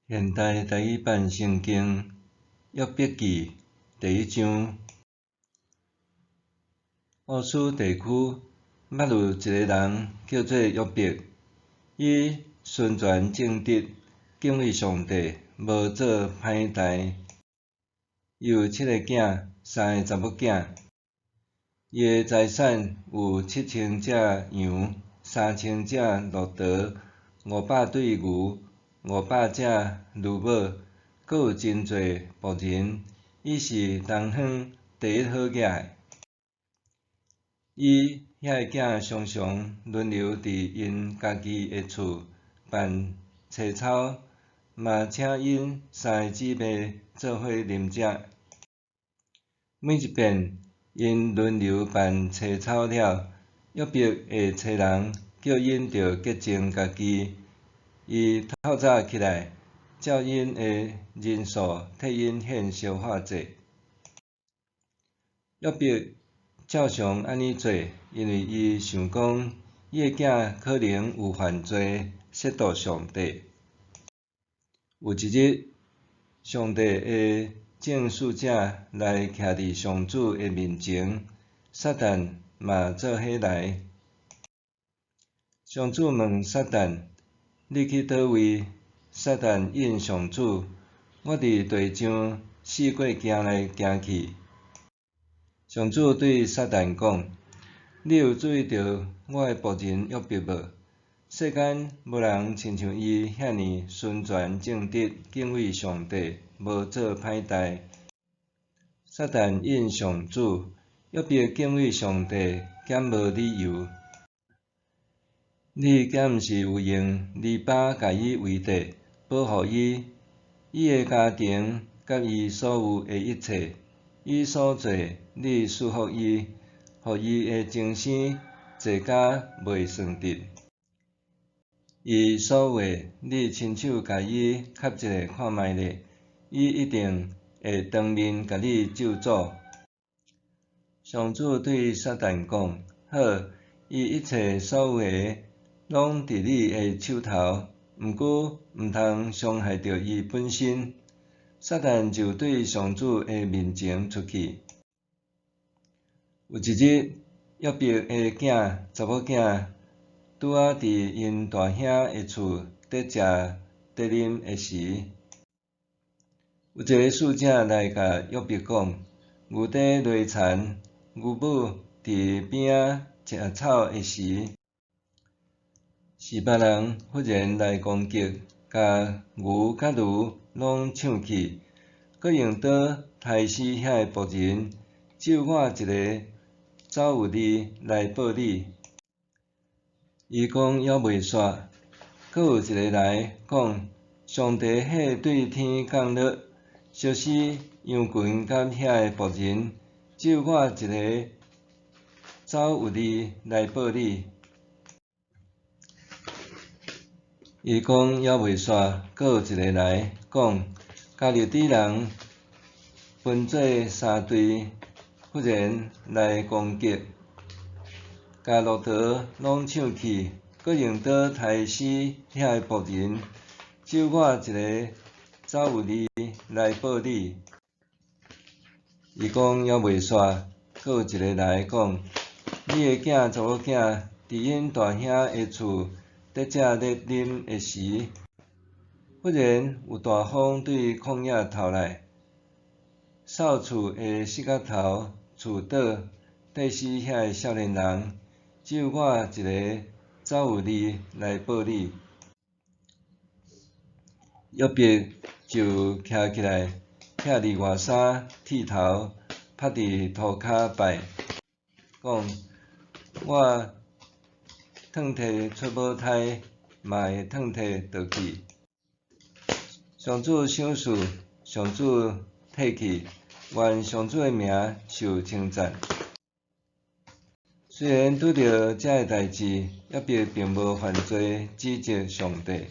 现代台语版圣经约伯记第1章。波斯地区捌有一个人叫做约伯，伊顺全正直，敬畏上帝，无做歹代。伊有7个囝，3个查某囝。伊的财产有7000只羊，3000只骆驼，500对牛，500只驴马，阁有真侪仆人。伊是东方第一好野的。伊遐个囝常常轮流伫因家己的厝办青草，嘛请因3个姊妹做伙啉食。每一遍因轮流办青草了，约伯会找人叫因着洁净家己。伊透早起来，照因的人数替因献烧化祭。约伯照常安尼做，因为伊想讲，伊的囝可能有犯罪，亵渎上帝。有一日，上帝的正使者来徛伫上主的面前，撒旦嘛做伙来。上主问撒旦：“你去倒位？”撒旦应上主：“我伫地上四界行来行去。”上主对撒旦讲：“你有注意到我的仆人约伯无？世间无人亲像伊遐尼顺全正直，敬畏上帝，无做歹代。”撒旦应上主：“约伯敬畏上帝，减无理由。你敢毋是有用篱笆甲伊围地，保护伊、伊的家庭甲伊所有的一切？伊所做，你赐福伊，互伊的前生坐甲袂算得。伊所有的，你亲手甲伊磕一个看觅咧，伊一定会当面甲你咒诅。”上主对撒旦讲：“好，伊一切所有的，拢伫你的手头，毋过毋通伤害着伊本身。”撒旦就对上主的面前出去。有一日，约伯的查某囝拄仔伫因大兄的厝伫食伫啉的时，有一个使者来甲约伯讲：“牛底落田，牛母伫边仔食草的时，是别人忽然来攻击，甲牛甲驴拢抢去，搁用刀杀死遐个仆人，只有我一个走有你来报你。”伊讲还袂煞，搁有一个来讲：“上帝迄对天降落，烧死羊群甲遐个仆人，只有我一个走有你来报你。”伊讲还袂煞，搁有一个来讲：“加勒底人分做3队，忽然来攻击，甲骆驼拢抢去，搁用刀杀死遐个仆人，只有我一个走有你来报你。”伊讲还袂煞，搁有一个来讲：“你的查某囝伫因大兄的厝伫食伫啉的时，忽然有大风对旷野透来，扫厝的四角头，厝倒，跌死遐个少年人，只有我一个走有你来报你。”约伯就徛起来，拆里外衫，剃头，趴伫涂骹拜，讲：“我褪摕出母胎，嘛会褪摕倒去。上主赏赐，上主退去，愿上主的名受称赞。”虽然拄着遮个代志，约伯并无犯罪，指责上帝。